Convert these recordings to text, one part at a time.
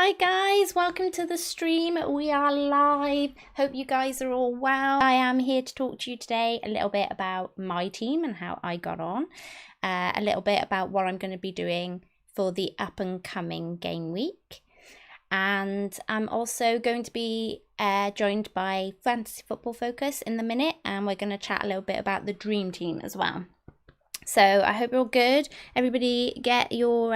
Hi guys, welcome to the stream. We are live. Hope you guys are all well. I am here to talk to you today a little bit about my team and how I got on. A little bit about what I'm going to be doing for the up and coming game week. And I'm also going to be joined by Fantasy Football Focus in the minute, and we're going to chat a little bit about the dream team as well. So I hope you're all good. Everybody get your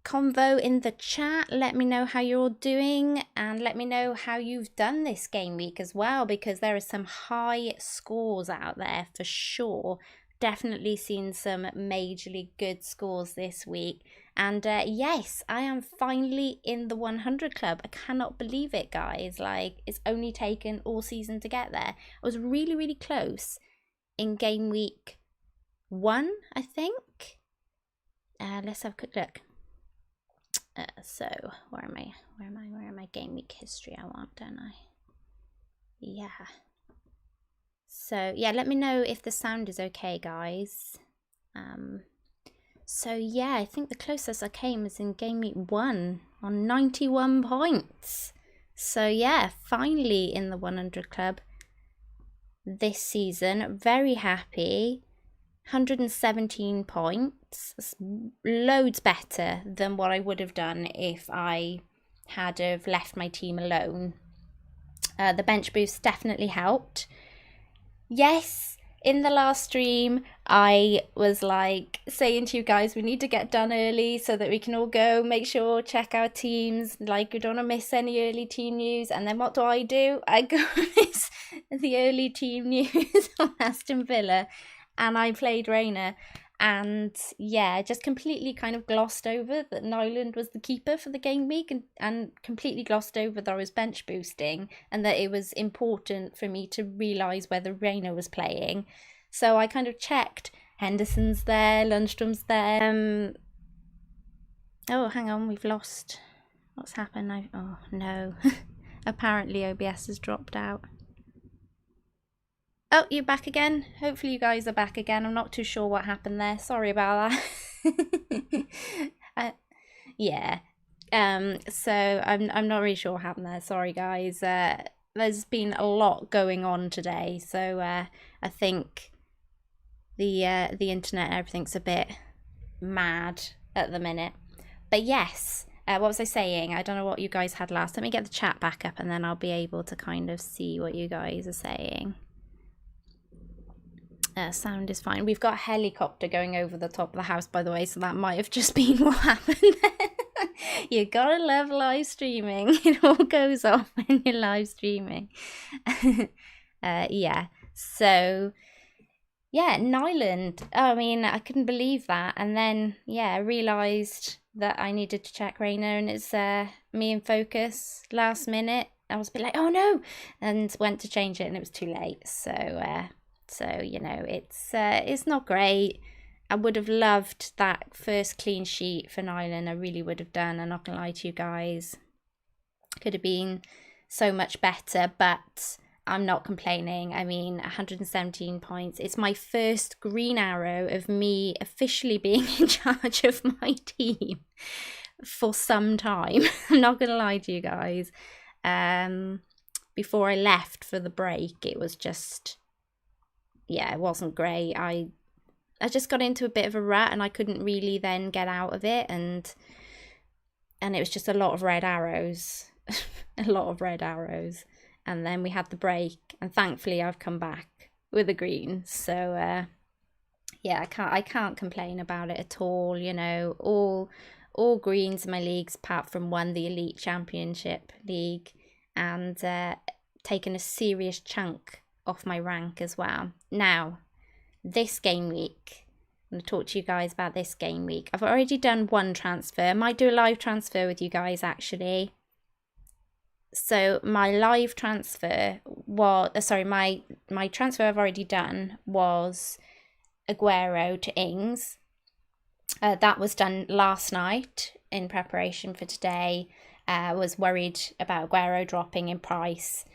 convo in the chat. Let me know how you're all doing, and let me know how you've done this game week as well, because there are some high scores out there for sure. Definitely seen some majorly good scores this week. And yes, I am finally in the 100 club. I cannot believe it, guys. Like, it's only taken all season to get there. I was really, really close in game week 1, I think. Let's have a quick look. So where am I? Game week history I want, don't I? Yeah. So yeah, let me know if the sound is okay, guys. So yeah, I think the closest I came was in game week 1 on 91 points. So yeah, finally in the 100 club this season. Very happy. 117 points. That's loads better than what I would have done if I had have left my team alone. The bench boost definitely helped. Yes, in the last stream, I was like saying to you guys, we need to get done early so that we can all go, make sure, check our teams. Like, we don't want to miss any early team news. And then what do? I go miss the early team news on Aston Villa. And I played Rayner, and yeah, just completely kind of glossed over that Nyland was the keeper for the game week, and completely glossed over that I was bench boosting, and that it was important for me to realise whether Rayner was playing. So I kind of checked. Henderson's there, Lundstrom's there. Oh, hang on, we've lost. What's happened? Oh no. Apparently OBS has dropped out. Oh, you're back again? Hopefully you guys are back again. I'm not too sure what happened there. Sorry about that. Yeah. So I'm not really sure what happened there. Sorry, guys. There's been a lot going on today, so I think the internet and everything's a bit mad at the minute. But yes, what was I saying? I don't know what you guys had last. Let me get the chat back up, and then I'll be able to kind of see what you guys are saying. Sound is fine. We've got a helicopter going over the top of the house, by the way, so that might have just been what happened. You gotta love live streaming. It all goes off when you're live streaming. Yeah. So yeah, Nyland. I mean, I couldn't believe that. And then yeah, I realised that I needed to check Rayner, and it's me in focus last minute. I was a bit like, oh no, and went to change it, and it was too late. So you know, it's not great. I would have loved that first clean sheet for Nyland. I really would have done. I'm not gonna lie to you guys. Could have been so much better, but I'm not complaining. I mean, 117 points. It's my first green arrow of me officially being in charge of my team for some time. I'm not gonna lie to you guys. Before I left for the break, it was just, yeah, it wasn't great. I just got into a bit of a rut, and I couldn't really then get out of it, and it was just a lot of red arrows. A lot of red arrows. And then we had the break, and thankfully I've come back with a green. So yeah, I can't complain about it at all. You know, all greens in my leagues apart from one, the Elite Championship League, and taken a serious chunk off my rank as well. Now, this game week, I'm going to talk to you guys about this game week. I've already done one transfer. I might do a live transfer with you guys, actually. So my live transfer was, my transfer I've already done was Aguero to Ings. That was done last night in preparation for today. I was worried about Aguero dropping in price.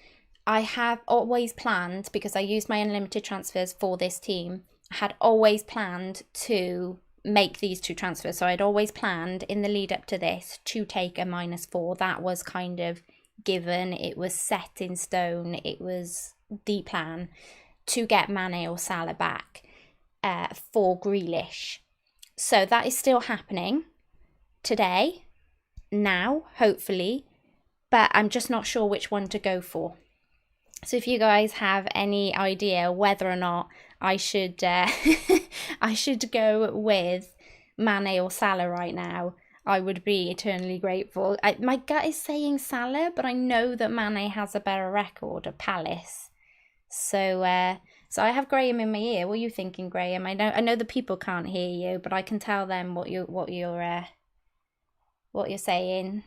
I have always planned, because I used my unlimited transfers for this team, I had always planned to make these two transfers. So I'd always planned in the lead up to this to take a -4. That was kind of given. It was set in stone. It was the plan to get Mane or Salah back for Grealish. So that is still happening today, now, hopefully, but I'm just not sure which one to go for. So if you guys have any idea whether or not I should I should go with Mane or Salah right now, I would be eternally grateful. My gut is saying Salah, but I know that Mane has a better record at Palace. So so I have Graham in my ear. What are you thinking, Graham? I know the people can't hear you, but I can tell them what you're saying.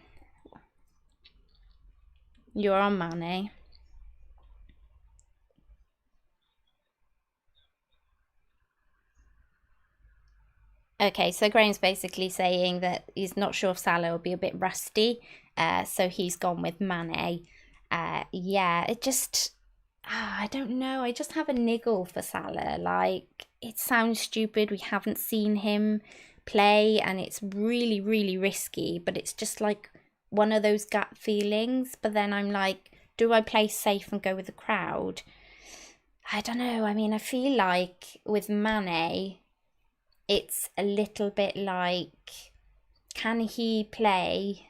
You're on Mane. Okay, so Graham's basically saying that he's not sure if Salah will be a bit rusty, so he's gone with Mane. Yeah, it just, I don't know. I just have a niggle for Salah. Like, it sounds stupid. We haven't seen him play, and it's really, really risky, but it's just like one of those gut feelings. But then I'm like, do I play safe and go with the crowd? I don't know. I mean, I feel like with Mane, it's a little bit like, can he play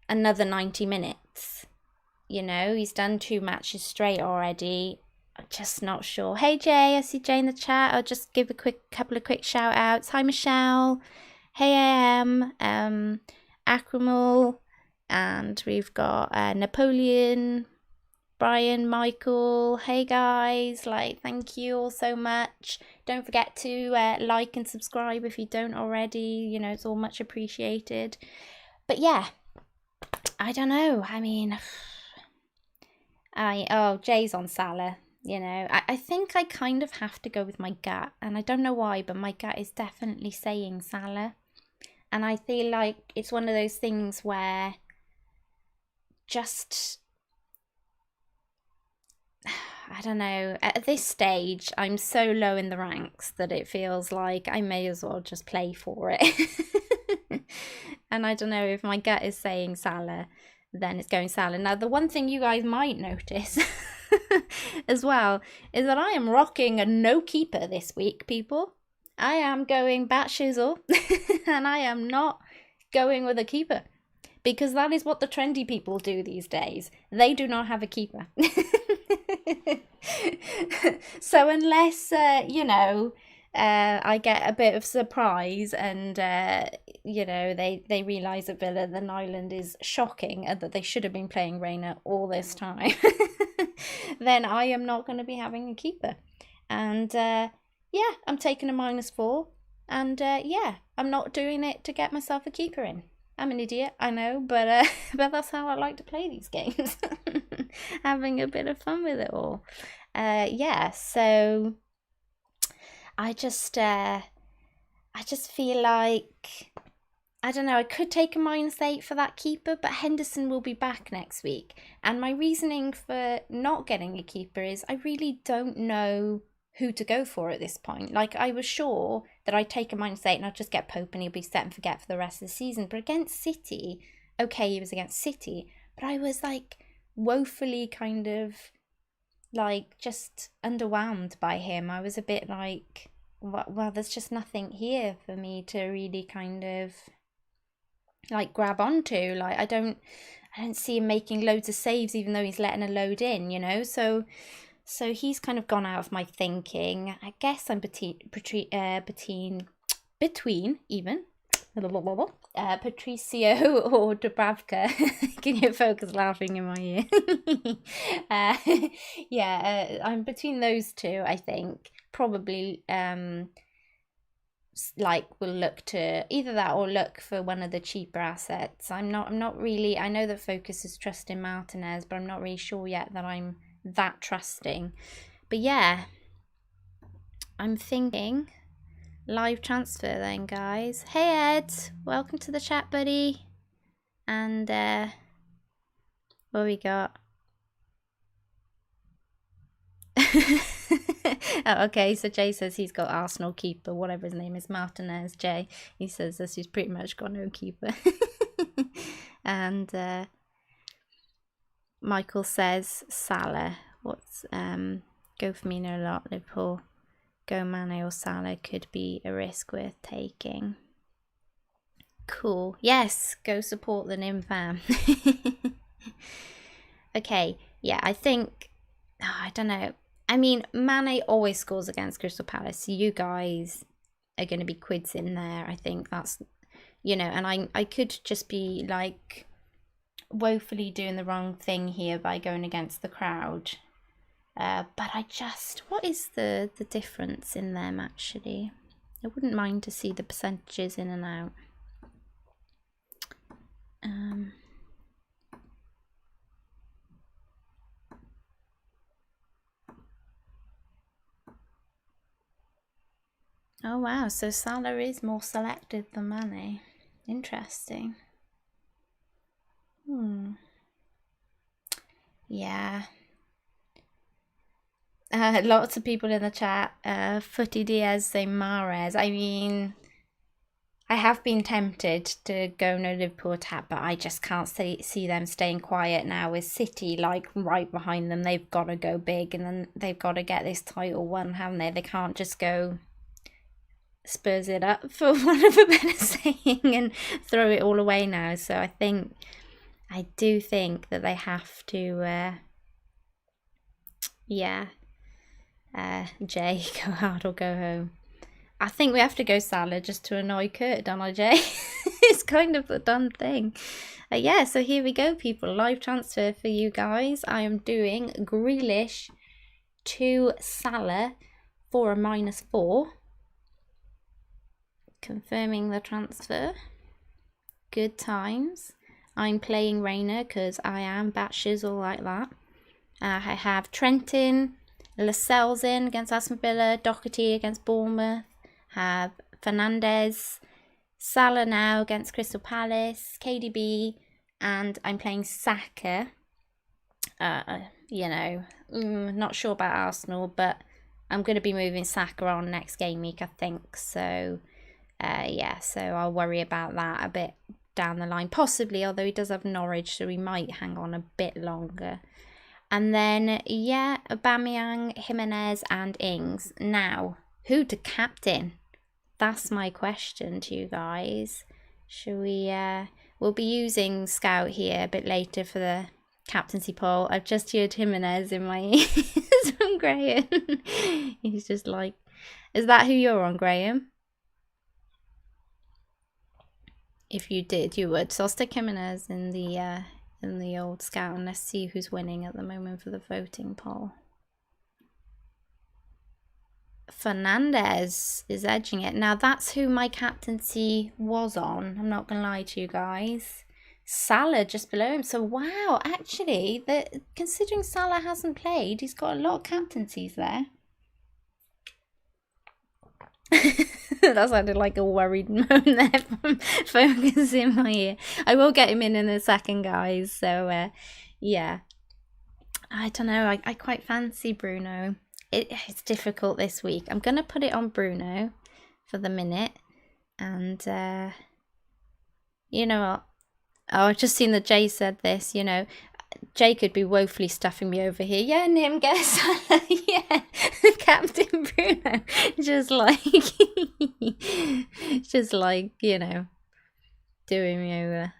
another 90 minutes? You know, he's done 2 matches straight already. I'm just not sure. Hey Jay, I see Jay in the chat. I'll just give a couple of quick shout outs. Hi Michelle. Hey Akramal. And we've got Napoleon, Brian, Michael. Hey guys, like, thank you all so much. Don't forget to like and subscribe if you don't already. You know, it's all much appreciated. But yeah, I don't know. I mean, Jay's on Salah. You know, I think I kind of have to go with my gut, and I don't know why, but my gut is definitely saying Salah. And I feel like it's one of those things where just, I don't know, at this stage, I'm so low in the ranks that it feels like I may as well just play for it. And I don't know, if my gut is saying Salah, then it's going Salah. Now, the one thing you guys might notice as well is that I am rocking a no keeper this week, people. I am going batshizle and I am not going with a keeper, because that is what the trendy people do these days. They do not have a keeper. So unless, you know, I get a bit of surprise and, you know, they realise that Villa, the Island is shocking and that they should have been playing Reina all this time, then I am not going to be having a keeper. And yeah, I'm taking a -4. And yeah, I'm not doing it to get myself a keeper in. I'm an idiot, I know, but that's how I like to play these games. Having a bit of fun with it all. Yeah, so I just feel like, I don't know, I could take a -8 for that keeper, but Henderson will be back next week. And my reasoning for not getting a keeper is I really don't know who to go for at this point. Like, I was sure that I'd take a -8 and I'd just get Pope and he'll be set and forget for the rest of the season. But against City, okay, he was against City, but I was like woefully kind of like just underwhelmed by him. I was a bit like, well, there's just nothing here for me to really kind of like grab onto. Like, I don't see him making loads of saves, even though he's letting a load in, you know. So he's kind of gone out of my thinking. I guess I'm between even Patricio or Dubravka. Can you focus laughing in my ear? Yeah, I'm between those two, I think. Probably like we'll look to either that or look for one of the cheaper assets. I'm not really, I know that Focus is trusting Martinez, but I'm not really sure yet that I'm that trusting. But yeah, I'm thinking live transfer then, guys. Hey Ed, welcome to the chat, buddy. And what we got? Oh, okay, so Jay says he's got Arsenal keeper, whatever his name is, Martinez. Jay, he says this, he's pretty much got no keeper. And Michael says Salah. What's go Firmino a lot, Liverpool. Go Mane or Salah could be a risk worth taking. Cool. Yes, go support the Nim fam. Okay, yeah, I think, I don't know. I mean, Mane always scores against Crystal Palace. You guys are going to be quids in there. I think that's, you know, and I could just be like woefully doing the wrong thing here by going against the crowd. But I just, what is the difference in them actually? I wouldn't mind to see the percentages in and out. Oh wow, so Salah is more selected than Mane. Interesting. Yeah. Lots of people in the chat. Footy Diaz say Mahrez. I mean, I have been tempted to go no Liverpool attack, but I just can't see them staying quiet now with City like right behind them. They've got to go big, and then they've got to get this title won, haven't they? They can't just go Spurs it up, for want of a better saying, and throw it all away now. So I do think that they have to, Jay, go hard or go home. I think we have to go Salah just to annoy Kurt, don't I, Jay? It's kind of the done thing. Yeah, so here we go, people. Live transfer for you guys. I am doing Grealish to Salah for a -4. Confirming the transfer. Good times. I'm playing Rayner because I am batshizzel like that. I have Trentin, Lascelles in against Aston Villa, Doherty against Bournemouth, have Fernandez, Salah now against Crystal Palace, KDB, and I'm playing Saka. You know, not sure about Arsenal, but I'm going to be moving Saka on next game week, I think. So, yeah, so I'll worry about that a bit down the line, possibly, although he does have Norwich, so he might hang on a bit longer. And then, yeah, Aubameyang, Jimenez, and Ings. Now, who to captain? That's my question to you guys. Shall we, we'll be using Scout here a bit later for the captaincy poll. I've just heard Jimenez in my ears from Graham. He's just like, is that who you're on, Graham? If you did, you would. So I'll stick Jimenez in the old Scout, and let's see who's winning at the moment for the voting poll. Fernandez is edging it. Now that's who my captaincy was on. I'm not going to lie to you guys. Salah just below him. So wow, actually, considering Salah hasn't played, he's got a lot of captaincies there. That sounded like a worried moan there from Focus in my ear. I will get him in a second, guys. So, yeah. I don't know. I quite fancy Bruno. It's difficult this week. I'm going to put it on Bruno for the minute. And, you know what? Oh, I've just seen that Jay said this, you know. Jay could be woefully stuffing me over here. Yeah, Nim, get Salah. Yeah, Captain Bruno. Just like, you know, doing me over.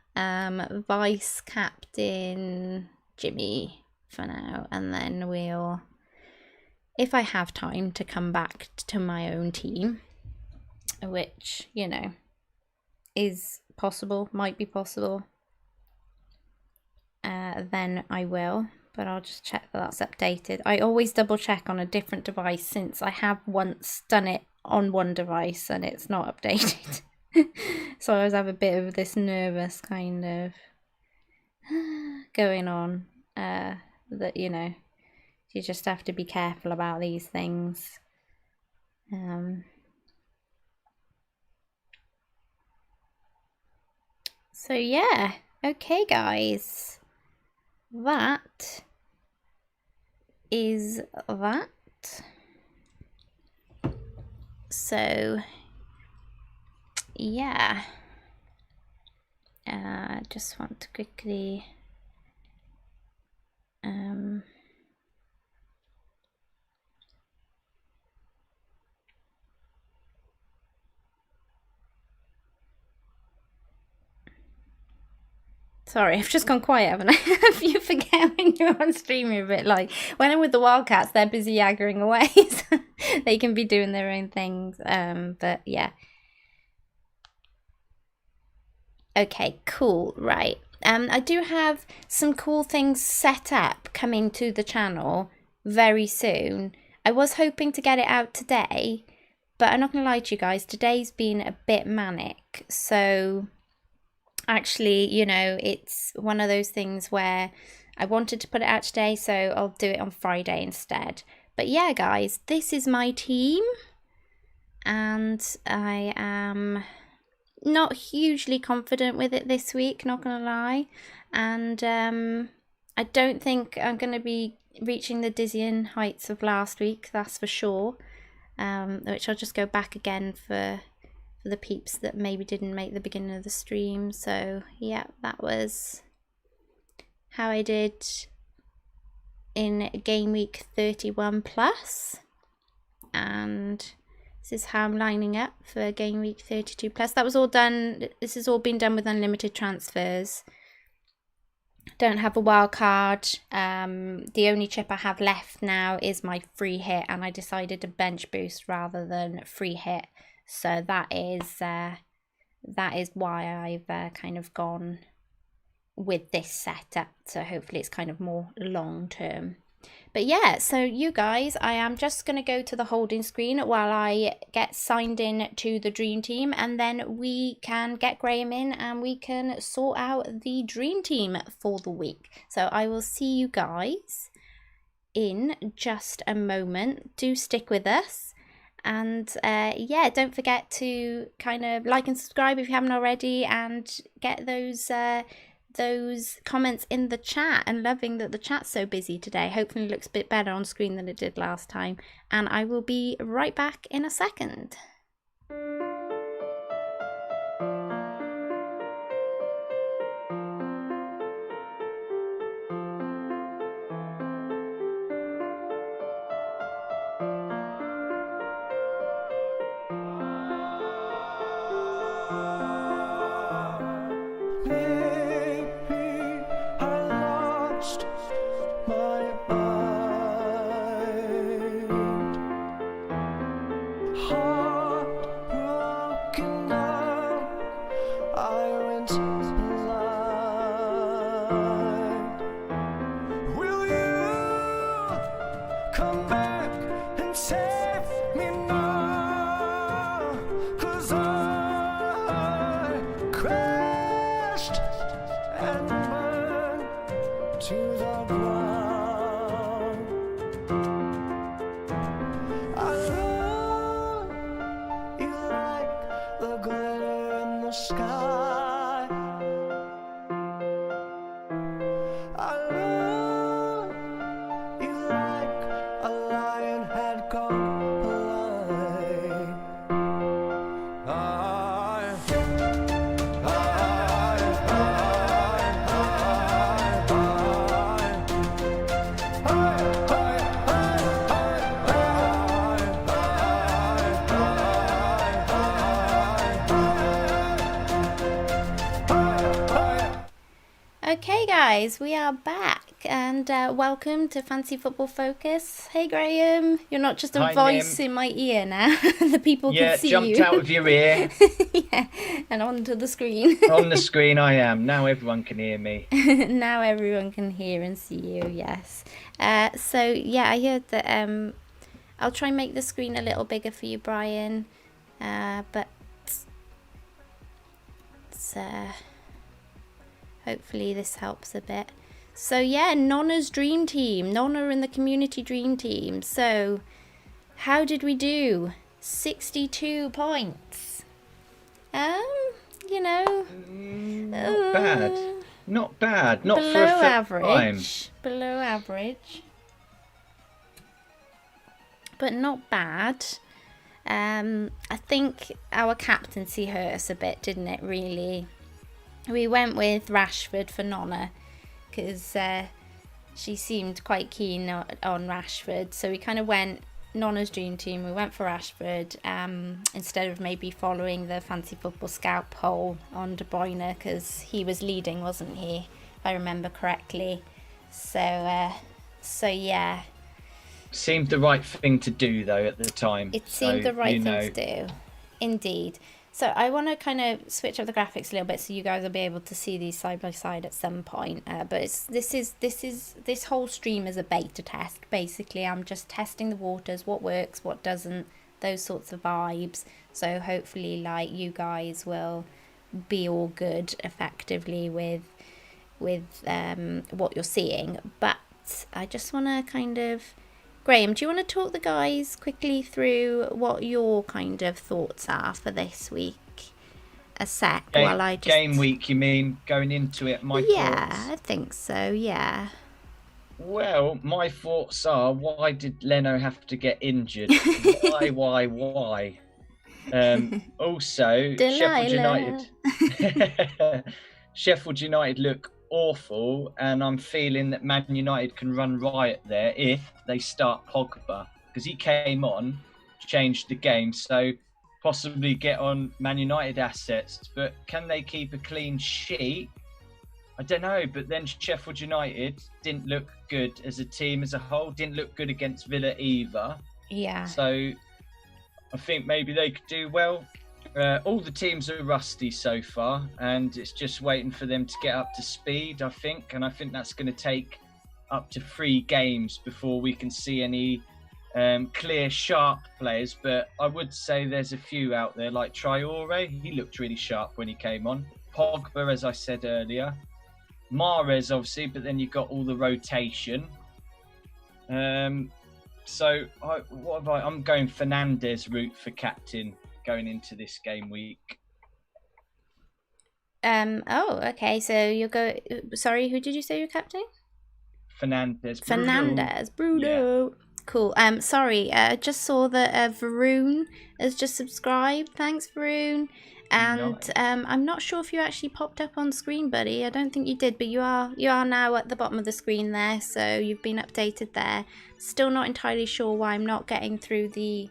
Vice Captain Jimmy for now. And then we'll, if I have time to come back to my own team, which, you know, is possible, might be possible, then I will, but I'll just check that that's updated. I always double check on a different device since I have once done it on one device and it's not updated. So I always have a bit of this nervous kind of going on, that, you know, you just have to be careful about these things. So yeah, okay guys. That is that. So yeah, just want to quickly sorry, I've just gone quiet, haven't I? You forget when you're on stream, you're a bit like, when I'm with the Wildcats, they're busy yaggering away, so they can be doing their own things. But yeah. Okay, cool, right. I do have some cool things set up coming to the channel very soon. I was hoping to get it out today, but I'm not going to lie to you guys, today's been a bit manic. So actually, you know, it's one of those things where I wanted to put it out today, so I'll do it on Friday instead. But yeah, guys, this is my team, and I am not hugely confident with it this week, not gonna lie, and I don't think I'm gonna be reaching the dizzying heights of last week, that's for sure, which I'll just go back again for the peeps that maybe didn't make the beginning of the stream. So yeah, that was how I did in game week 31 plus, and this is how I'm lining up for game week 32 plus. That was all done. This has all been done with unlimited transfers. Don't have a wild card. The only chip I have left now is my free hit, and I decided to bench boost rather than free hit. So that is why I've kind of gone with this setup. So hopefully it's kind of more long term. But yeah, so you guys, I am just going to go to the holding screen while I get signed in to the dream team, and then we can get Graham in and we can sort out the dream team for the week. So I will see you guys in just a moment. Do stick with us, and yeah, don't forget to kind of like and subscribe if you haven't already, and get those comments in the chat. And loving that the chat's so busy today. Hopefully it looks a bit better on screen than it did last time, and I will be right back in a second. Okay guys, we are back, and welcome to Fancy Football Focus. Hey Graham, you're not just a Hi, voice Nim. in my ear now. The people can see you. Yeah, jumped out of your ear. Yeah, and onto the screen. On the screen I am. Now everyone can hear me. Now everyone can hear and see you, yes. So yeah, I heard that I'll try and make the screen a little bigger for you, Brian. But it's hopefully this helps a bit. So yeah, Nonna's dream team. Nonna in the community dream team. So how did we do? 62 points. You know, Not bad. Not bad. Not below for a first average. time. Below average. But not bad. I think our captaincy hurt us a bit, didn't it, really? We went with Rashford for Nonna because she seemed quite keen on Rashford. So we kind of went Nonna's dream team. We went for Rashford instead of maybe following the Fancy Football Scout poll on De Bruyne because he was leading, wasn't he? If I remember correctly. So yeah. Seemed the right thing to do, though, at the time. It seemed the right thing to do. Indeed. So I want to kind of switch up the graphics a little bit so you guys will be able to see these side by side at some point. But this whole stream is a beta test. Basically, I'm just testing the waters, what works, what doesn't, those sorts of vibes. So hopefully, like, you guys will be all good effectively with what you're seeing. But I just want to kind of... Graham, do you want to talk the guys quickly through what your kind of thoughts are for this week? A sec while I just... Game week, you mean? Going into it, my thoughts? Yeah, I think so, yeah. Well, my thoughts are, why did Leno have to get injured? Why? Also, Sheffield United look awful, and I'm feeling that Man United can run riot there if they start Pogba, because he came on, changed the game, so possibly get on Man United assets. But can they keep a clean sheet? I don't know. But then Sheffield United didn't look good as a team as a whole, didn't look good against Villa either. Yeah. So I think maybe they could do well. All the teams are rusty so far, and it's just waiting for them to get up to speed, I think. And I think that's going to take up to 3 games before we can see any clear, sharp players. But I would say there's a few out there, like Traore. He looked really sharp when he came on. Pogba, as I said earlier. Mahrez, obviously, but then you've got all the rotation. So I'm going Fernandes route for captain going into this game week. Oh, okay. So you go. Sorry, who did you say you're captain? Fernandes. Bruno. Yeah. Cool. Sorry. I just saw that Varun has just subscribed. Thanks, Varun. And nice. I'm not sure if you actually popped up on screen, buddy. I don't think you did, but you are now at the bottom of the screen there. So you've been updated there. Still not entirely sure why I'm not getting through the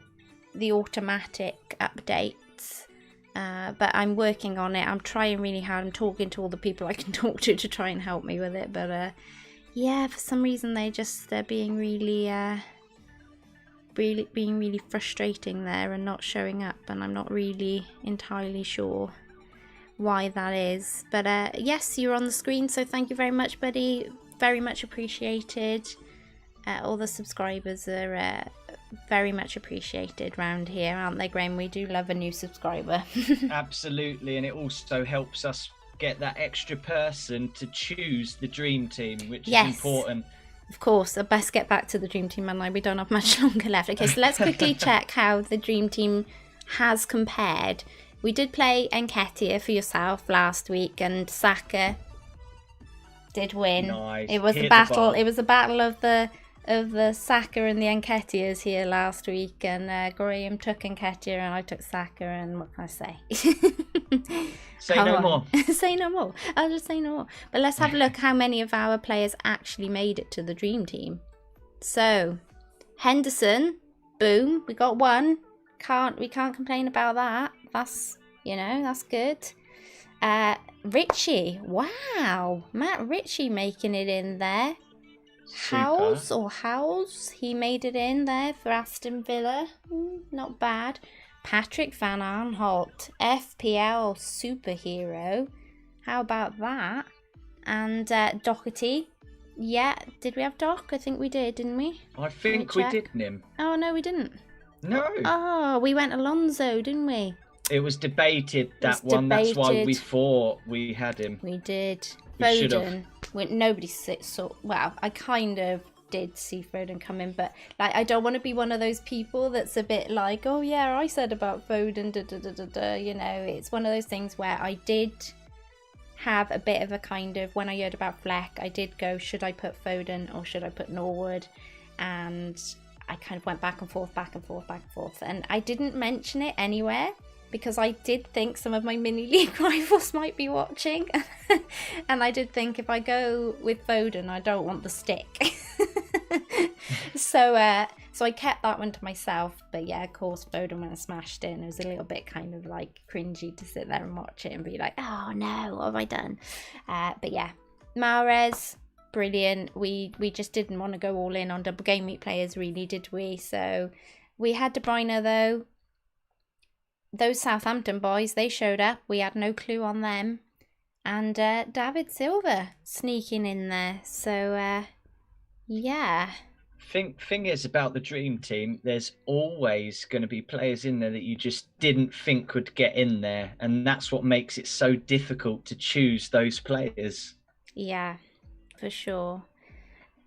automatic updates, but I'm working on it. I'm trying really hard. I'm talking to all the people I can talk to try and help me with it, but yeah, for some reason they're being really frustrating there and not showing up, and I'm not really entirely sure why that is. But yes, you're on the screen, so thank you very much, buddy. Very much appreciated. All the subscribers are very much appreciated around here, aren't they, Graham? We do love a new subscriber. Absolutely, and it also helps us get that extra person to choose the dream team, which is important. Of course, I best get back to the dream team, and we don't have much longer left. Okay, so let's quickly check how the dream team has compared. We did play Nketiah for yourself last week, and Saka did win. Nice. It was a battle. It was a battle of the Saka and the Nketiahs here last week, and Graham took Nketiah and I took Saka, and what can I say? Say no more. Say no more. I'll just say no more. But let's have a look how many of our players actually made it to the dream team. So, Henderson, boom, we got one. We can't complain about that. That's good. Richie, wow, Matt Ritchie making it in there. Howes, he made it in there for Aston Villa. Not bad. Patrick Van Aanholt, FPL superhero. How about that? And Doherty. Yeah, did we have Doc? I think we did, didn't we? I think we did, Nim. Oh, no, we didn't. No. Oh, we went Alonso, didn't we? It was debated, that one. That's why we thought we had him. We did. Foden. Nobody saw. Well, I kind of did see Foden come in, but like, I don't want to be one of those people that's a bit like, oh yeah, I said about Foden, you know. It's one of those things where I did have a bit of a kind of, when I heard about Fleck, I did go, should I put Foden or should I put Norwood? And I kind of went back and forth, back and forth, back and forth. And I didn't mention it anywhere because I did think some of my mini league rivals might be watching. And I did think if I go with Foden, I don't want the stick. So I kept that one to myself. But yeah, of course, Foden when I smashed in, it was a little bit kind of like cringy to sit there and watch it and be like, oh no, what have I done? But yeah, Mahrez, brilliant. We just didn't want to go all in on double game week players, really, did we? So we had De Bruyne though. Those Southampton boys, they showed up. We had no clue on them. And David Silva sneaking in there. So yeah. Thing is about the dream team, there's always going to be players in there that you just didn't think would get in there, and that's what makes it so difficult to choose those players. Yeah, for sure.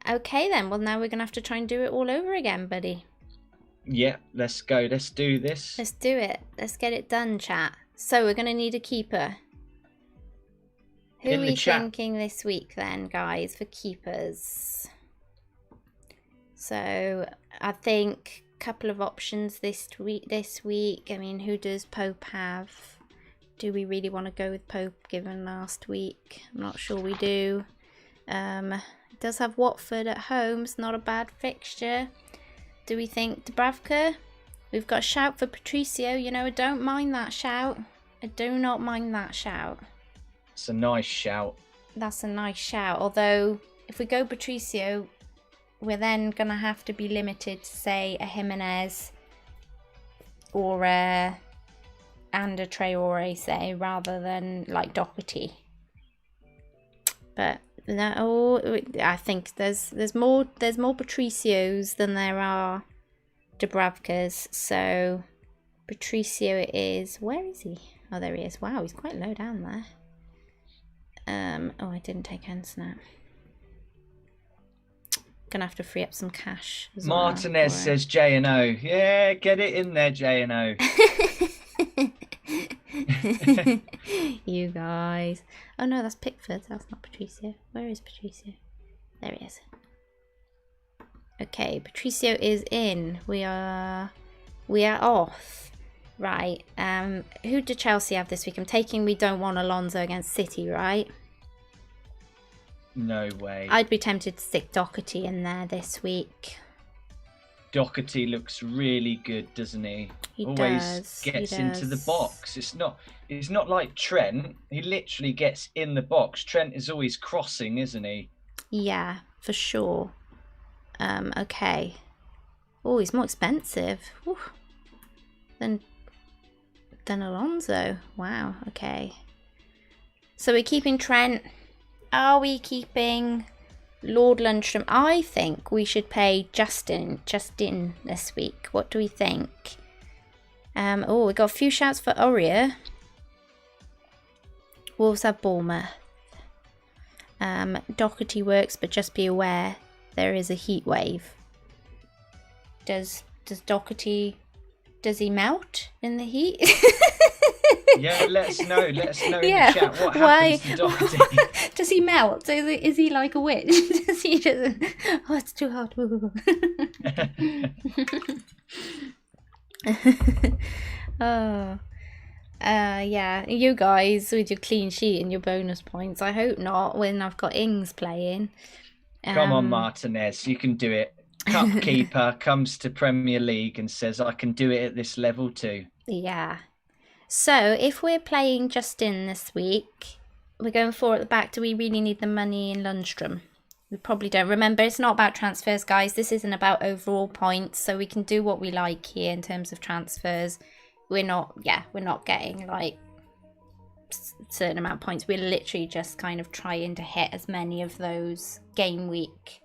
Okay then, well now we're gonna have to try and do it all over again, buddy. Yeah, let's go. Let's do this. Let's do it. Let's get it done, chat. So we're gonna need a keeper. Who are we thinking this week then, guys, for keepers? So I think a couple of options this week. I mean, who does Pope have? Do we really want to go with Pope given last week? I'm not sure we do. It does have Watford at home. It's not a bad fixture. Do we think Dubravka? We've got a shout for Patricio. You know, I don't mind that shout. I do not mind that shout. It's a nice shout. That's a nice shout. Although, if we go Patricio, we're then going to have to be limited to, say, a Jimenez or and a Traore, say, rather than, like, Doherty. But, no, I think there's more Patricios than there are Dubravkas. So, Patricio is... Where is he? Oh, there he is. Wow, he's quite low down there. Oh, I didn't take Henson out. Gonna have to free up some cash as Martinez says J and O. Yeah, get it in there, J and O. You guys. Oh no, that's Pickford. That's not Patricio. Where is Patricio? There he is. Okay, Patricio is in. We are off. Right. Who do Chelsea have this week? I'm taking we don't want Alonso against City, right? No way. I'd be tempted to stick Doherty in there this week. Doherty looks really good, doesn't he? He always gets into the box. It's not like Trent. He literally gets in the box. Trent is always crossing, isn't he? Yeah, for sure. Okay. Oh, he's more expensive. Whew. Than Alonso. Wow, okay. So we're keeping Trent. Are we keeping Lord Lundstrom? I think we should pay Justin this week. What do we think? Oh, we got a few shouts for Aurier. Wolves have Bournemouth. Doherty works, but just be aware there is a heat wave. Does Doherty... Does he melt in the heat? Yeah, let us know. Let us know in the chat what happens to Doherty. Does he melt? Is he like a witch? Does he just... Oh, it's too hot. Oh. Yeah, you guys with your clean sheet and your bonus points. I hope not when I've got Ings playing. Come on, Martinez, you can do it. Cup keeper comes to Premier League and says, I can do it at this level too. Yeah. So, if we're playing Justin this week, we're going 4 at the back. Do we really need the money in Lundstrom? We probably don't. Remember, it's not about transfers, guys. This isn't about overall points, so we can do what we like here in terms of transfers. We're not getting, like, a certain amount of points. We're literally just kind of trying to hit as many of those game week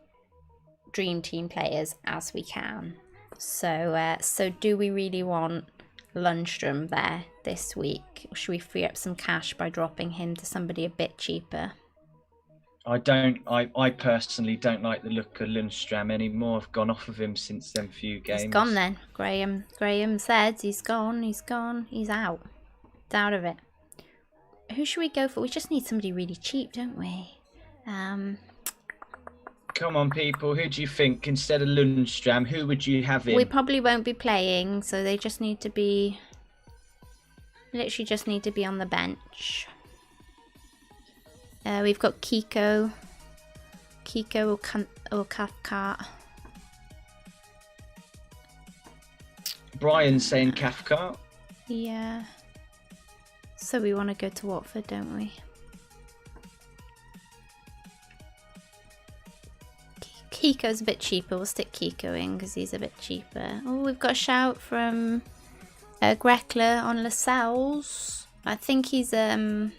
dream team players as we can. So do we really want Lundstrom there this week? Or should we free up some cash by dropping him to somebody a bit cheaper? I personally don't like the look of Lundstrom anymore. I've gone off of him since them few games. He's gone then. Graham said he's gone. He's out. It's out of it. Who should we go for? We just need somebody really cheap, don't we? Come on, people. Who do you think instead of Lundstram? Who would you have in? We probably won't be playing, so they just need to be... Literally just need to be on the bench. We've got Kiko. Kiko or Cathcart. Brian's saying Cathcart. Yeah. So we want to go to Watford, don't we? Kiko's a bit cheaper. We'll stick Kiko in because he's a bit cheaper. Oh, we've got a shout from Greckler on Lascelles. I think he's it's a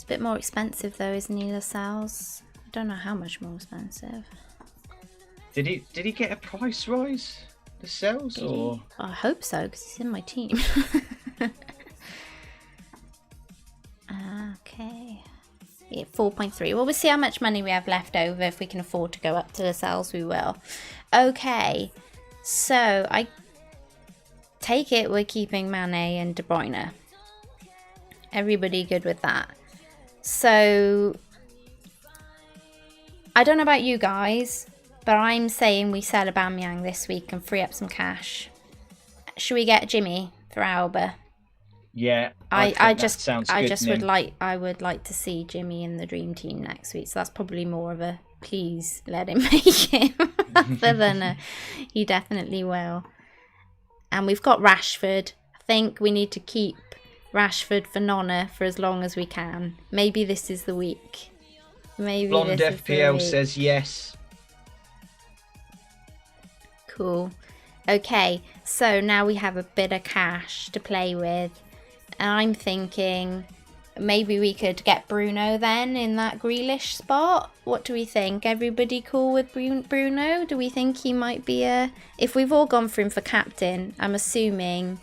bit more expensive though, isn't he, Lascelles? I don't know how much more expensive. Did he get a price rise, Lascelles, or? I hope so because he's in my team. Okay. Yeah, 4.3. Well, we'll see how much money we have left over. If we can afford to go up to Lascelles, we will. Okay. So, I take it we're keeping Mane and De Bruyne. Everybody good with that? So, I don't know about you guys, but I'm saying we sell Aubameyang this week and free up some cash. Should we get Jimmy for Alba? Yeah, I would like to see Jimmy in the dream team next week. So that's probably more of a please let him make it rather than a he definitely will. And we've got Rashford. I think we need to keep Rashford for Nonna for as long as we can. Maybe this is the week. Maybe Blonde this FPL is the week. says yes. Cool. Okay, so now we have a bit of cash to play with. And I'm thinking maybe we could get Bruno then in that Grealish spot. What do we think? Everybody cool with Bruno? Do we think he might be a... If we've all gone for him for captain, I'm assuming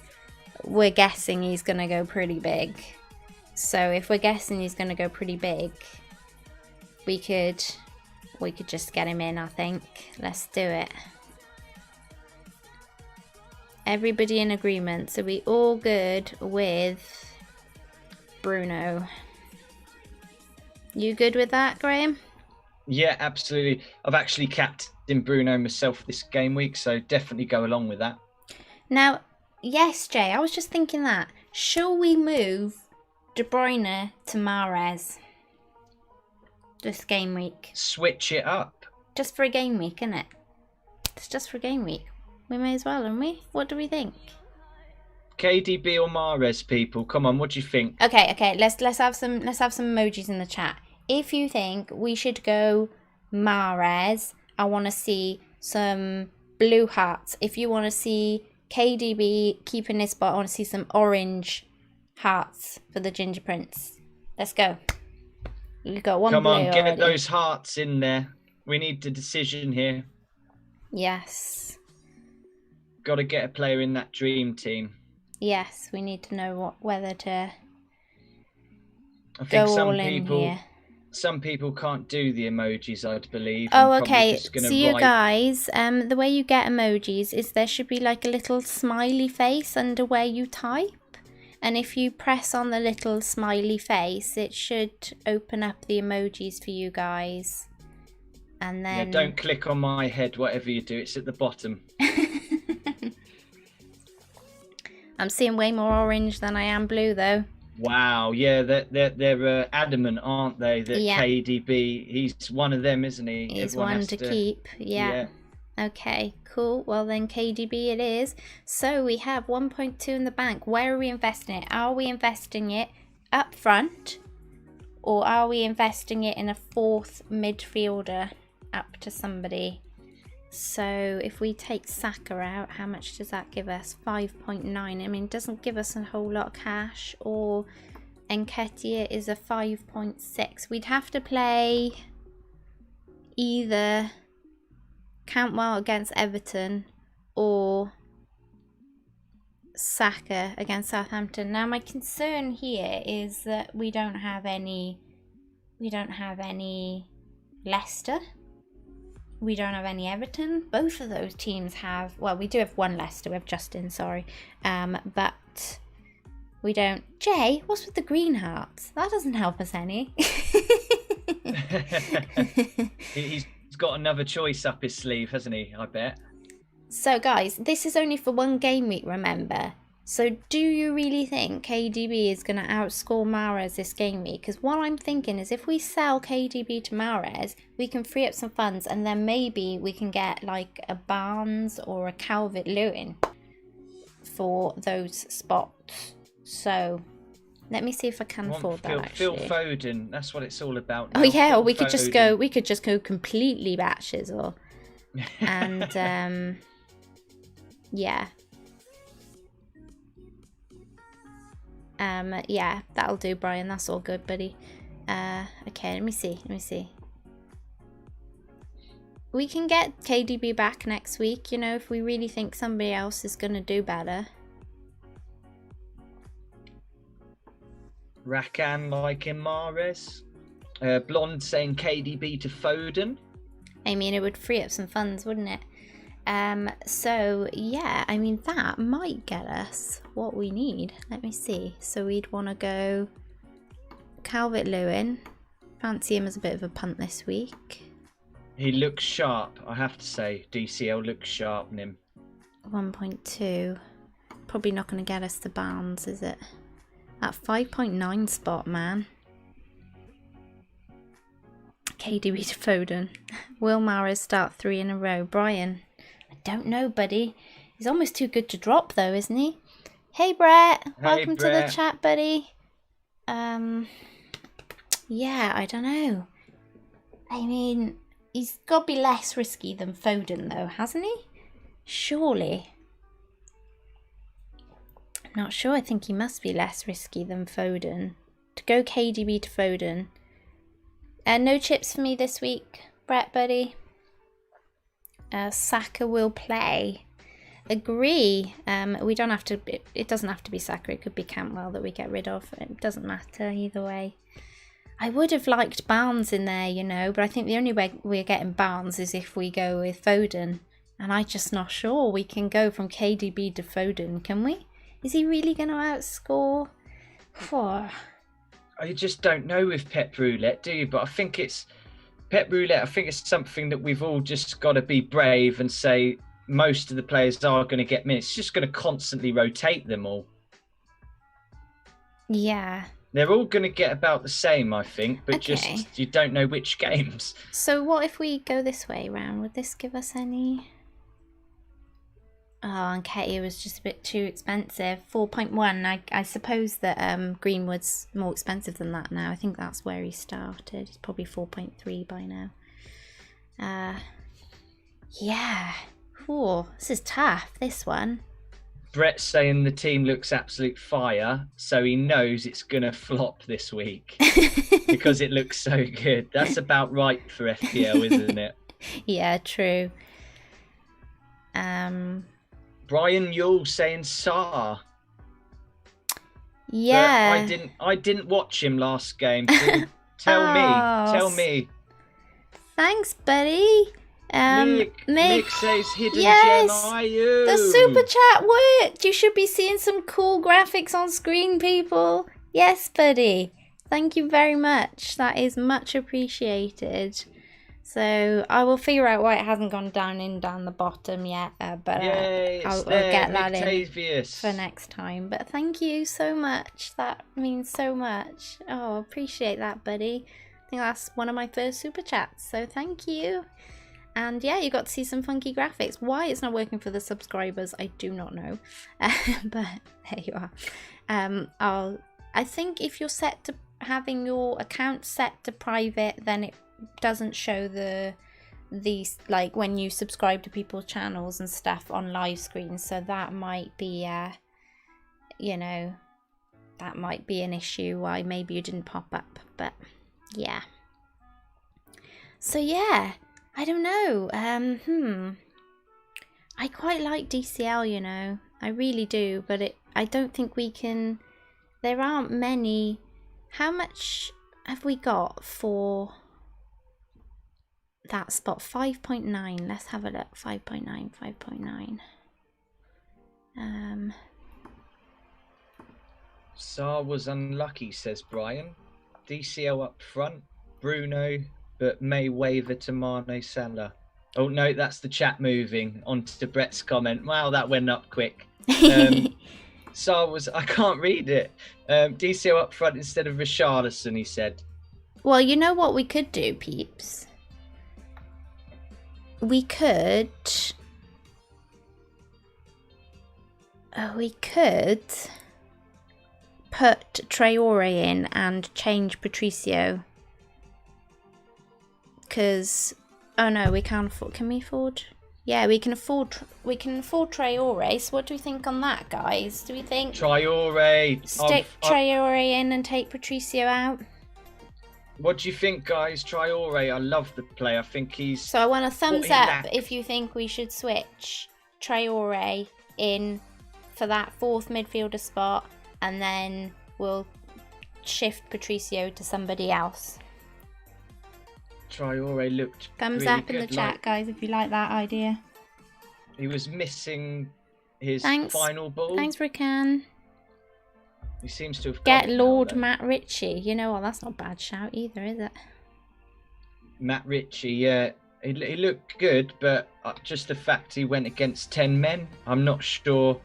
we're guessing he's going to go pretty big. So if we're guessing he's going to go pretty big, we could just get him in, I think. Let's do it. Everybody in agreement. So we all good with Bruno. You good with that, Graham? Yeah, absolutely. I've actually captained Bruno myself this game week, so definitely go along with that. Now, yes, Jay, I was just thinking that. Shall we move De Bruyne to Mahrez this game week? Switch it up. Just for a game week, isn't it? It's just for a game week. We may as well, haven't we? What do we think? KDB or Mahrez, people? Come on, what do you think? Okay. Let's have some emojis in the chat. If you think we should go Mahrez, I want to see some blue hearts. If you want to see KDB keeping this spot, I want to see some orange hearts for the Ginger Prince. Let's go. You got one. Come on, blue get already. those hearts in there. We need the decision here. Yes. Got to get a player in that dream team. Yes, we need to know whether to I think go all in here. Some people can't do the emojis, I'd believe. Oh, okay. So you guys, the way you get emojis is there should be like a little smiley face under where you type. And if you press on the little smiley face, it should open up the emojis for you guys. And then... Yeah, don't click on my head, whatever you do. It's at the bottom. I'm seeing way more orange than I am blue, though. Wow, yeah, they're adamant, aren't they? That Yeah. KDB, he's one of them, isn't he? He's Everyone one has to keep. Yeah. Yeah. Okay, cool. Well, then KDB it is. So we have 1.2 in the bank. Where are we investing it? Are we investing it up front? Or are we investing it in a fourth midfielder up to somebody? So if we take Saka out, how much does that give us? 5.9. I mean, it doesn't give us a whole lot of cash. Or Nketiah is a 5.6. We'd have to play either Cantwell against Everton or Saka against Southampton. Now my concern here is that we don't have any Leicester. We don't have any Everton. Both of those teams have, well, we do have one Leicester. We have Justin, sorry. But we don't. Jay, what's with the green hearts? That doesn't help us any. He's got another choice up his sleeve, hasn't he? I bet. So guys, this is only for one game week, remember? So do you really think KDB is going to outscore Mahrez this game week? Because what I'm thinking is if we sell KDB to Mahrez, we can free up some funds and then maybe we can get like a Barnes or a Calvert-Lewin for those spots. So let me see if I can afford that actually. Phil Foden, that's what it's all about now. Oh yeah, Phil or we could Foden. just go completely batches or and yeah. Yeah, that'll do, Brian. That's all good, buddy. Okay, let me see. We can get KDB back next week, you know, if we really think somebody else is going to do better. Rakan liking Mahrez. Blonde saying KDB to Foden. I mean, it would free up some funds, wouldn't it? So yeah, I mean, that might get us what we need. Let me see. So we'd want to go Calvert-Lewin. Fancy him as a bit of a punt this week. He looks sharp, I have to say. DCL looks sharp in him. 1.2. Probably not going to get us the Barnes, is it? That 5.9 spot, man. KDB to Foden. Will Mahrez start 3 in a row? Brian, I don't know, buddy. He's almost too good to drop, though, isn't he? Hey, Brett. Welcome to the chat, buddy. Yeah, I don't know. I mean, he's got to be less risky than Foden, though, hasn't he? Surely. I'm not sure. I think he must be less risky than Foden. To go KDB to Foden. No chips for me this week, Brett, buddy. Saka will play. Agree. We don't have to. It doesn't have to be Saka. It could be Cantwell that we get rid of. It doesn't matter either way. I would have liked Barnes in there, you know, but I think the only way we're getting Barnes is if we go with Foden. And I'm just not sure we can go from KDB to Foden, can we? Is he really going to outscore? I just don't know with Pep Roulette, do you? But I think it's Pep Roulette. I think it's something that we've all just got to be brave and say most of the players are going to get minutes. It's just going to constantly rotate them all. Yeah. They're all going to get about the same, I think, but just you don't know which games. So what if we go this way round? Would this give us any? Oh, and Ketty was just a bit too expensive. 4.1. I suppose that Greenwood's more expensive than that now. I think that's where he started. He's probably 4.3 by now. Yeah. Ooh, this is tough, this one. Brett's saying the team looks absolute fire, so he knows it's going to flop this week because it looks so good. That's about right for FPL, isn't it? Yeah, true. Brian Yule saying Saar. Yeah. But I didn't watch him last game. So tell me. Thanks, buddy. Mick says hidden gem IU. The super chat worked. You should be seeing some cool graphics on screen, people. Yes, buddy. Thank you very much. That is much appreciated. So I will figure out why it hasn't gone down the bottom yet, but I'll get that in for next time. But thank you so much. That means so much. Oh, appreciate that, buddy. I think that's one of my first super chats. So thank you. And yeah, you got to see some funky graphics. Why it's not working for the subscribers, I do not know. But there you are. I think if you're set to having your account set to private, then it doesn't show these like when you subscribe to people's channels and stuff on live screens. So that might be, you know, that might be an issue why maybe you didn't pop up. But yeah. So yeah. I don't know. I quite like DCL, you know. I really do, but I don't think we can. There aren't many. How much have we got for that spot? 5.9. Let's have a look. 5.9. 5.9. Saar was unlucky, says Brian. DCL up front. Bruno. but May waver to Mane Salah. Oh no, that's the chat moving on to Brett's comment. Wow, that went up quick. I can't read it. DCO up front instead of Richarlison, he said. Well, you know what we could do, peeps? We could put Traore in and change Patricio. Because, oh no, we can't afford. Can we afford? Yeah, we can afford Traore. So what do we think on that, guys? Do we think Traore? Stick Traore in and take Patricio out. What do you think, guys? Traore, I love the play. I think he's... So I want a thumbs up if you think we should switch Traore in for that fourth midfielder spot, and then we'll shift Patricio to somebody else. Traore looked thumbs really up in the chat, guys, if you like that idea. He was missing his final ball. Thanks, Rican. He seems to have get Lord Matt Ritchie. You know what? That's not a bad shout either, is it? Matt Ritchie, yeah. He looked good, but just the fact he went against 10 men, I'm not sure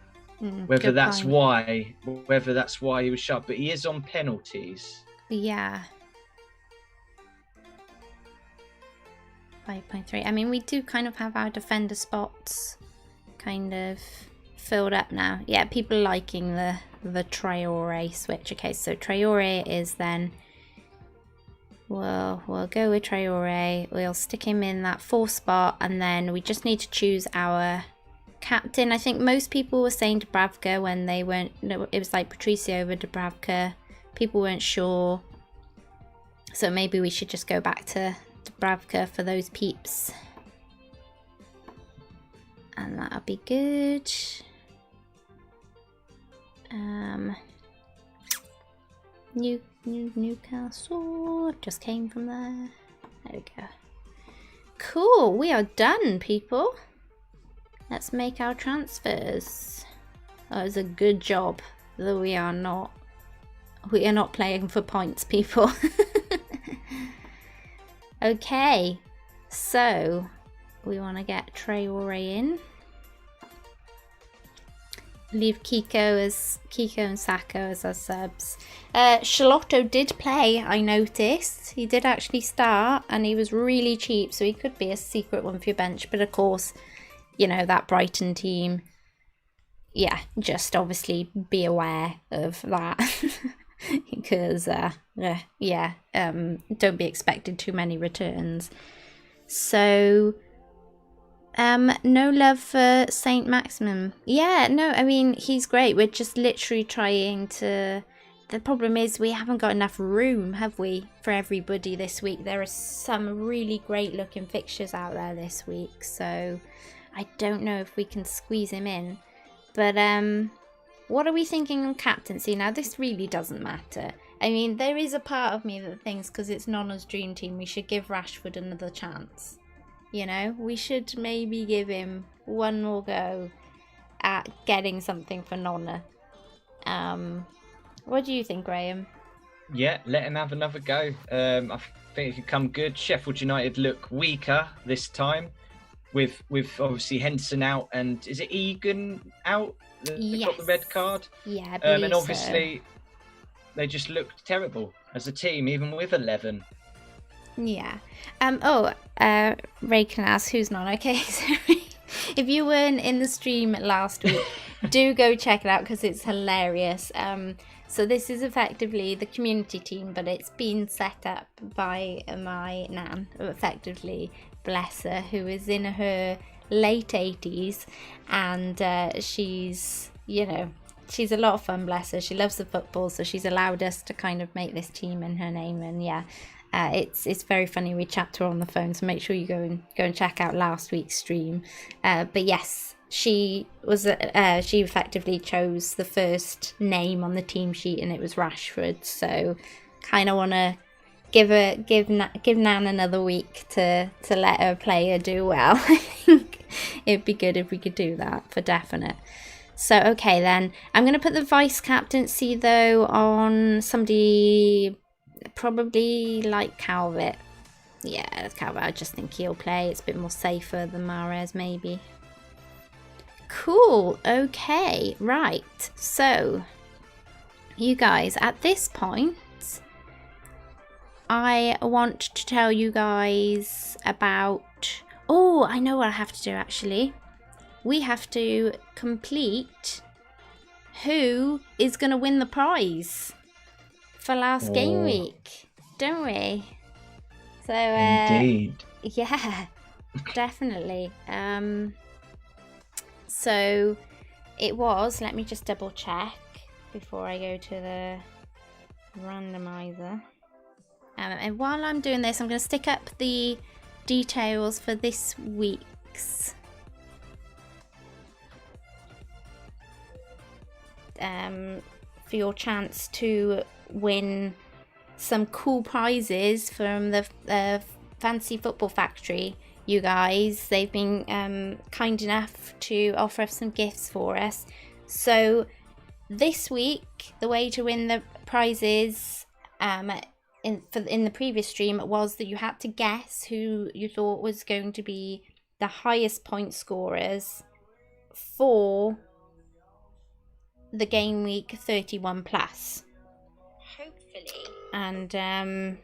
whether that's why he was sharp. But he is on penalties. Yeah. 5.3. I mean, we do kind of have our defender spots kind of filled up now. Yeah, people are liking the Traore switch. Okay, so Traore is then... We'll go with Traore. We'll stick him in that 4th spot, and then we just need to choose our captain. I think most people were saying Dubravka when they weren't... No, it was like Patricio over Dubravka. People weren't sure. So maybe we should just go back to Dubravka for those peeps. And that'll be good. Newcastle just came from there. There we go. Cool, we are done, people. Let's make our transfers. That was a good job, though we are not playing for points, people. Okay, so we want to get Traore in. Leave Kiko and Sacco as our subs. Charlotto did play, I noticed. He did actually start, and he was really cheap, so he could be a secret one for your bench. But of course, you know, that Brighton team, yeah, just obviously be aware of that. Because, don't be expecting too many returns. So... no love for Saint Maximum. Yeah, no, I mean, he's great. We're just literally trying to... The problem is we haven't got enough room, have we, for everybody this week. There are some really great looking fixtures out there this week, so I don't know if we can squeeze him in. But, what are we thinking on captaincy? Now, this really doesn't matter. I mean, there is a part of me that thinks because it's Nonna's dream team, we should give Rashford another chance. You know, we should maybe give him one more go at getting something for Nonna. What do you think, Graham? Yeah, let him have another go. I think it could come good. Sheffield United look weaker this time, with obviously Henson out, and is it Egan out? Yes. Got the red card. Yeah, and obviously they just looked terrible as a team, even with 11. Yeah. Ray can ask who's not okay. So if you weren't in the stream last week, do go check it out because it's hilarious. So this is effectively the community team, but it's been set up by my nan, effectively, bless her, who is in her late 80s, and she's, you know, she's a lot of fun, bless her. She loves the football, so she's allowed us to kind of make this team in her name, and yeah. It's very funny. We chat to her on the phone, so make sure you go and check out last week's stream. But yes, she effectively chose the first name on the team sheet, and it was Rashford. So kind of want to give Nan another week to let her player do well. I think it'd be good if we could do that for definite. So okay then, I'm gonna put the vice captaincy though on somebody. Probably like Calvert. Yeah, Calvert, I just think he'll play. It's a bit more safer than Mahrez, maybe. Cool. Okay, right. So, you guys, at this point, I want to tell you guys about... Oh, I know what I have to do, actually. We have to complete who is going to win the prize for last game week, don't we? So, indeed. Yeah, definitely. So it was, let me just double check before I go to the randomizer. And while I'm doing this, I'm going to stick up the details for this week's for your chance to win some cool prizes from the Fantasy Football Factory. You guys, they've been kind enough to offer some gifts for us. So this week, the way to win the prizes in the previous stream was that you had to guess who you thought was going to be the highest point scorers for the game week 31 plus. Hopefully. And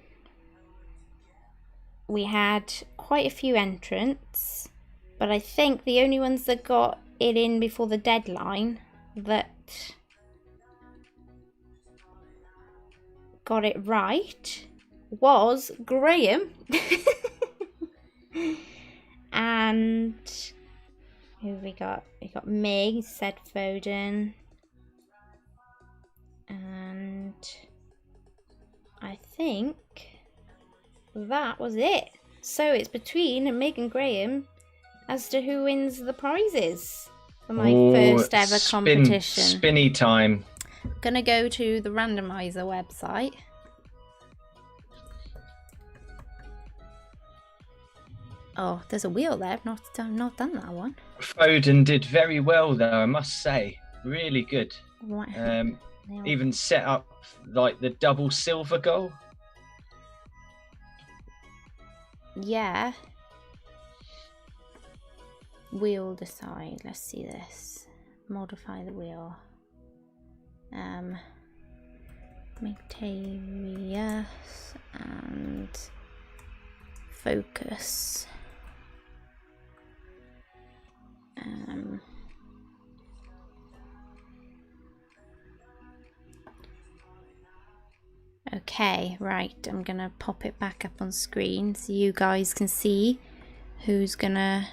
we had quite a few entrants, but I think the only ones that got it in before the deadline that got it right was Graham. And who we got? We got Meg, said Foden. And I think that was it. So it's between Meg and Graham as to who wins the prizes for my first ever competition. Spinny time. Gonna go to the randomizer website. Oh, there's a wheel there. I've not done that one. Foden did very well though, I must say. Really good. Right. Even set up like the double silver goal. Yeah. Wheel decide. Let's see this. Modify the wheel. Mactavius and focus. Okay, right, I'm gonna pop it back up on screen so you guys can see who's gonna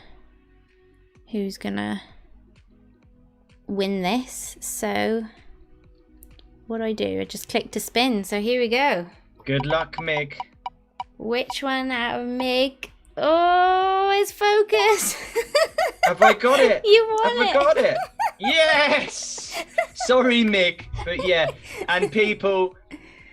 win this. So what do? I just click to spin, so here we go. Good luck, Meg. Which one out of Meg? Oh, it's focus. Have I got it? You won Have I got it? Yes! Sorry, Meg, but yeah. And people,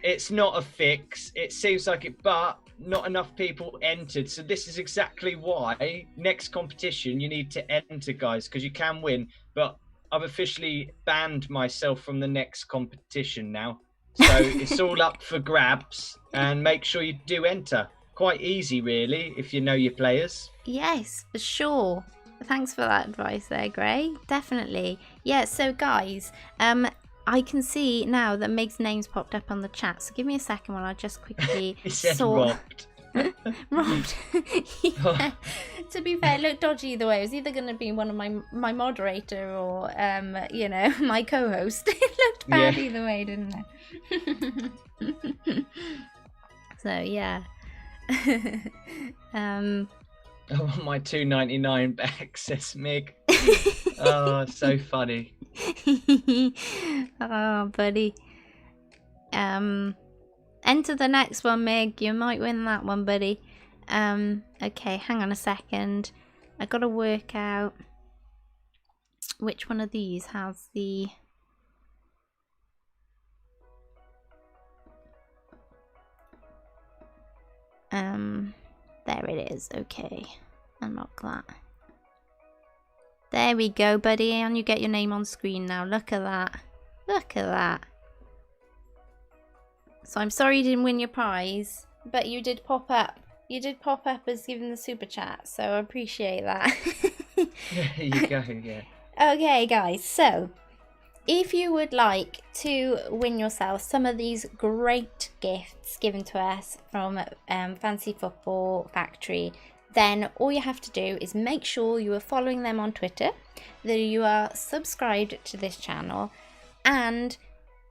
it's not a fix. It seems like it, but not enough people entered. So this is exactly why next competition you need to enter, guys, because you can win. But I've officially banned myself from the next competition now. So it's all up for grabs, and make sure you do enter. Quite easy, really, if you know your players. Yes, for sure. Thanks for that advice there, Gray. Definitely. Yeah, so guys, I can see now that Meg's name's popped up on the chat. So give me a second while I just quickly He said sort... robbed. Robbed. Yeah. To be fair, it looked dodgy either way. It was either going to be one of my moderator or, you know, my co-host. It looked bad either way, didn't it? So, yeah. I want my $2.99 back, says Meg. Oh, so funny. Oh, buddy. Enter the next one, Meg. You might win that one, buddy. Okay, hang on a second. I gotta work out which one of these has the... There it is. Okay, unlock that. There we go, buddy, and you get your name on screen now. Look at that. Look at that. So I'm sorry you didn't win your prize, but you did pop up You did pop up as giving the super chat, so I appreciate that. There you go, yeah. Okay, guys, so if you would like to win yourself some of these great gifts given to us from Fantasy Football Factory, then all you have to do is make sure you are following them on Twitter, that you are subscribed to this channel, and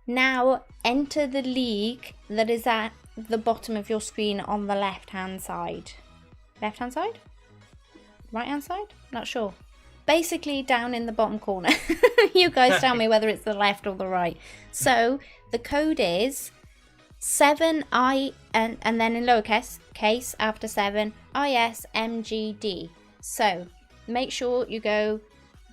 now enter the league that is at the bottom of your screen on the left-hand side. Left-hand side? Right-hand side? Not sure. Basically down in the bottom corner. You guys tell me whether it's the left or the right. So the code is 7I and then in lowercase case after 7 ISMGD. So make sure you go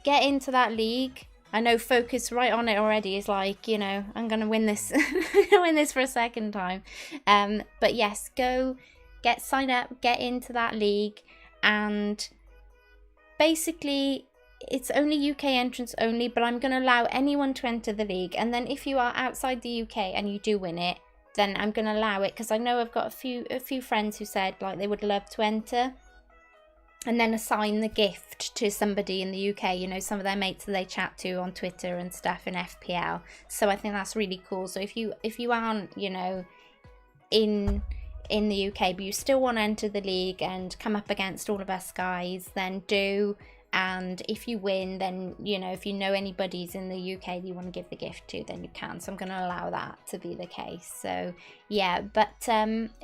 get into that league. I know Focus right on it already is like, you know, I'm gonna win this. I'm gonna win this for a second time. But yes, go get signed up, get into that league, and basically it's only UK entrants only, but I'm going to allow anyone to enter the league. And then if you are outside the UK and you do win it, then I'm going to allow it, because I know I've got a few friends who said like they would love to enter and then assign the gift to somebody in the UK, you know, some of their mates that they chat to on Twitter and stuff in FPL. So I think that's really cool. So if you aren't, you know, in the UK but you still want to enter the league and come up against all of us guys, then do. And if you win, then, you know, if you know anybody's in the UK that you want to give the gift to, then you can. So I'm going to allow that to be the case. So yeah, but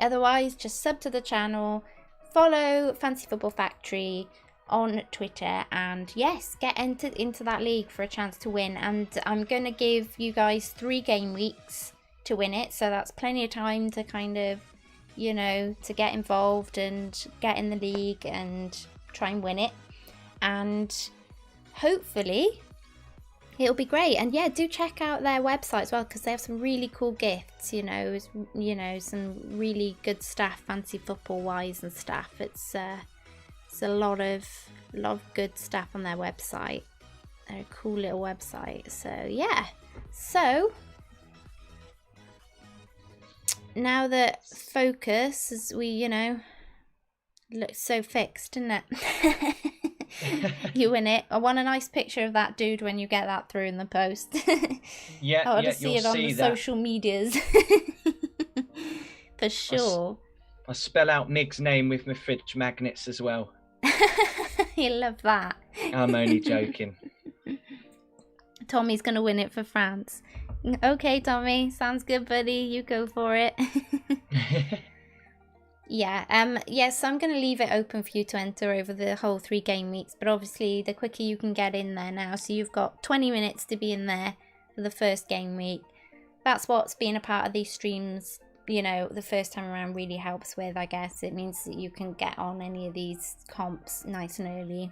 otherwise just sub to the channel, follow Fantasy Football Factory on Twitter, and yes, get entered into that league for a chance to win. And I'm going to give you guys 3 game weeks to win it, so that's plenty of time to kind of, you know, to get involved and get in the league and try and win it. And hopefully it'll be great. And yeah, do check out their website as well, because they have some really cool gifts, you know, some really good stuff fantasy football wise and stuff. It's a lot of good stuff on their website. They're a cool little website. So yeah, so now that Focus, as we, you know, looks so fixed, didn't it? You win it. I want a nice picture of that dude when you get that through in the post. Yeah, I want to see it on the that. social medias. For sure. I spell out Mig's name with my fridge magnets as well. You love that. I'm only joking. Tommy's going to win it for France. Okay, Tommy. Sounds good, buddy. You go for it. Yeah, yes, I'm going to leave it open for you to enter over the whole 3 game weeks, but obviously the quicker you can get in there now, so you've got 20 minutes to be in there for the first game week. That's what's being a part of these streams, you know, the first time around really helps with, I guess. It means that you can get on any of these comps nice and early.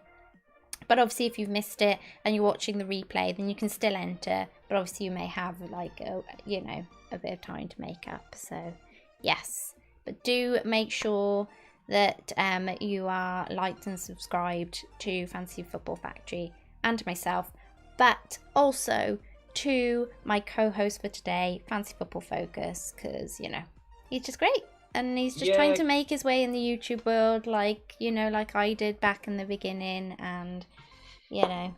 But obviously if you've missed it and you're watching the replay, then you can still enter, but obviously you may have like, you know, a bit of time to make up. So yes. But do make sure that you are liked and subscribed to Fantasy Football Factory and myself, but also to my co-host for today, Fantasy Football Focus, because, you know, he's just great. And he's just trying to make his way in the YouTube world, like, you know, like I did back in the beginning. And, you know,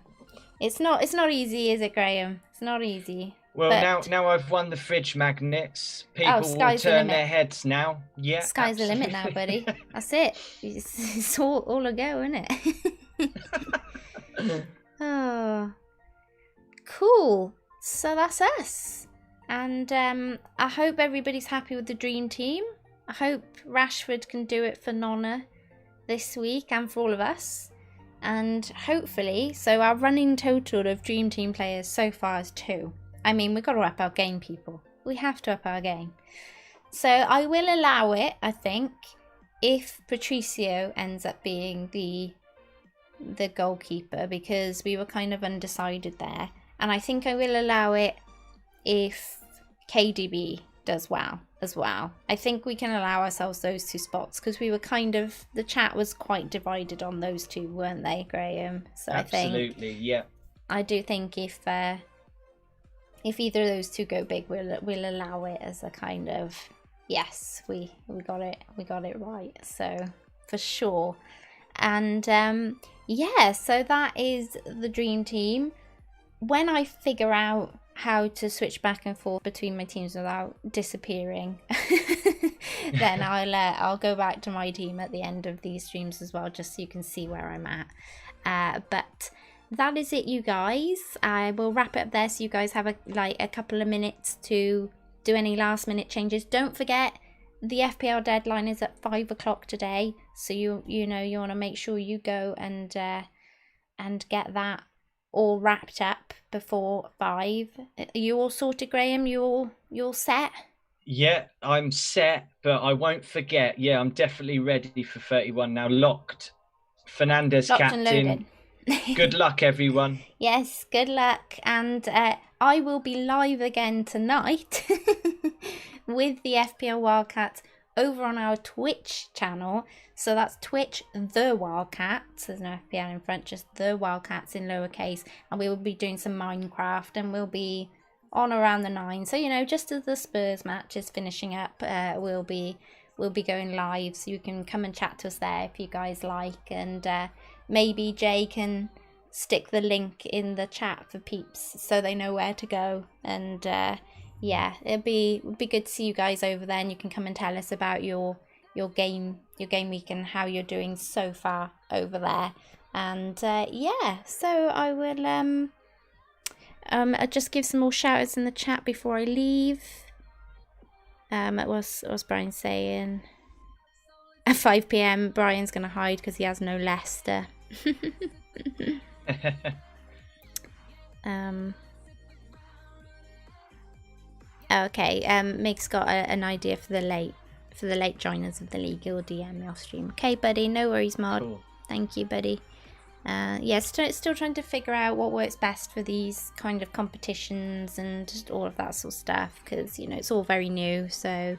it's not easy, is it, Graham? It's not easy. Well, but now I've won the fridge magnets. People will turn their heads now. Yeah, sky's the limit now, buddy. That's it. It's all a go, isn't it? Oh, cool. So that's us. And I hope everybody's happy with the dream team. I hope Rashford can do it for Nonna this week and for all of us. And hopefully, so our running total of dream team players so far is 2. I mean, we've got to up our game, people. We have to up our game. So I will allow it, I think, if Patricio ends up being the goalkeeper, because we were kind of undecided there. And I think I will allow it if KDB does well as well. I think we can allow ourselves those 2 spots, because we were kind of, the chat was quite divided on those 2, weren't they, Graham? So absolutely, I think, yeah. I do think if either of those 2 go big, we'll allow it as a kind of, Yes, we got it right. So for sure. And yeah, so that is the dream team. When I figure out how to switch back and forth between my teams without disappearing, then I'll go back to my team at the end of these streams as well, just so you can see where I'm at. But that is it, you guys. I will wrap it up there, so you guys have a couple of minutes to do any last minute changes. Don't forget, the FPL deadline is at 5 o'clock today, so you want to make sure you go and get that all wrapped up before 5. Are you all sorted, Graham? You all set? Yeah, I'm set, but I won't forget. Yeah, I'm definitely ready for 31 now. Locked. Fernandez Locked captain. and loaded. Good luck, everyone. Yes, good luck. And I will be live again tonight with the FPL Wildcats over on our Twitch channel. So that's Twitch the Wildcats. There's no FPL in front, just the Wildcats in lowercase. And we will be doing some Minecraft, and we'll be on around the 9. So, just as the Spurs match is finishing up, we'll be going live. So you can come and chat to us there if you guys like. And maybe Jay can stick the link in the chat for peeps so they know where to go. And yeah, it'd be good to see you guys over there, and you can come and tell us about your game week and how you're doing so far over there. And yeah, so I will I'll just give some more shout outs in the chat before I leave. What was Brian saying? At 5 p.m. Brian's gonna hide because he has no Leicester. Okay. Meg's got an idea for the late joiners of the league. He'll DM me off stream. Okay, buddy. No worries, Mod. Cool. Thank you, buddy. Yeah, still trying to figure out what works best for these kind of competitions and all of that sort of stuff, because it's all very new. So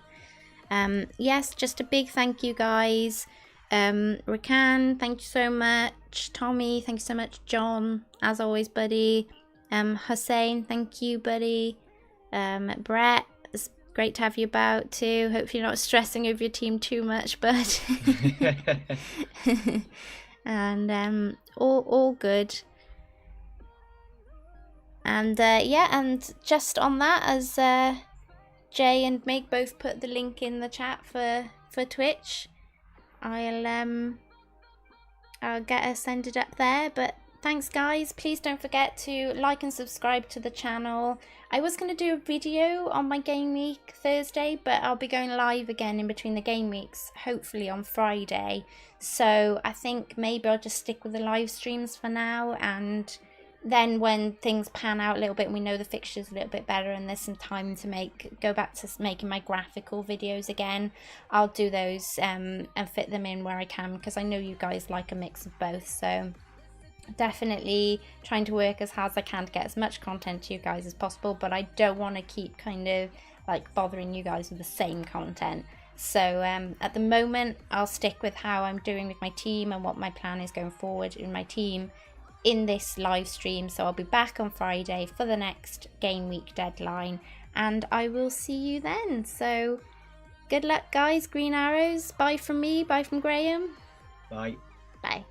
yes, just a big thank you, guys. Rakan, thank you so much. Tommy, thank you so much. John, as always, buddy. Hussein, thank you, buddy. Brett, it's great to have you about too. Hopefully you're not stressing over your team too much, but and all good. And yeah, and just on that, as Jay and Meg both put the link in the chat for Twitch, I'll get us ended up there. But thanks, guys. Please don't forget to like and subscribe to the channel. I was going to do a video on my game week Thursday, but I'll be going live again in between the game weeks, hopefully on Friday. So I think maybe I'll just stick with the live streams for now, and then when things pan out a little bit and we know the fixtures a little bit better and there's some time to go back to making my graphical videos again, I'll do those and fit them in where I can, because I know you guys like a mix of both. So definitely trying to work as hard as I can to get as much content to you guys as possible, but I don't want to keep kind of like bothering you guys with the same content. So at the moment I'll stick with how I'm doing with my team and what my plan is going forward in my team in this live stream. So I'll be back on Friday for the next game week deadline, and I will see you then. So good luck, guys. Green arrows. Bye from me. Bye from Graham. Bye. Bye.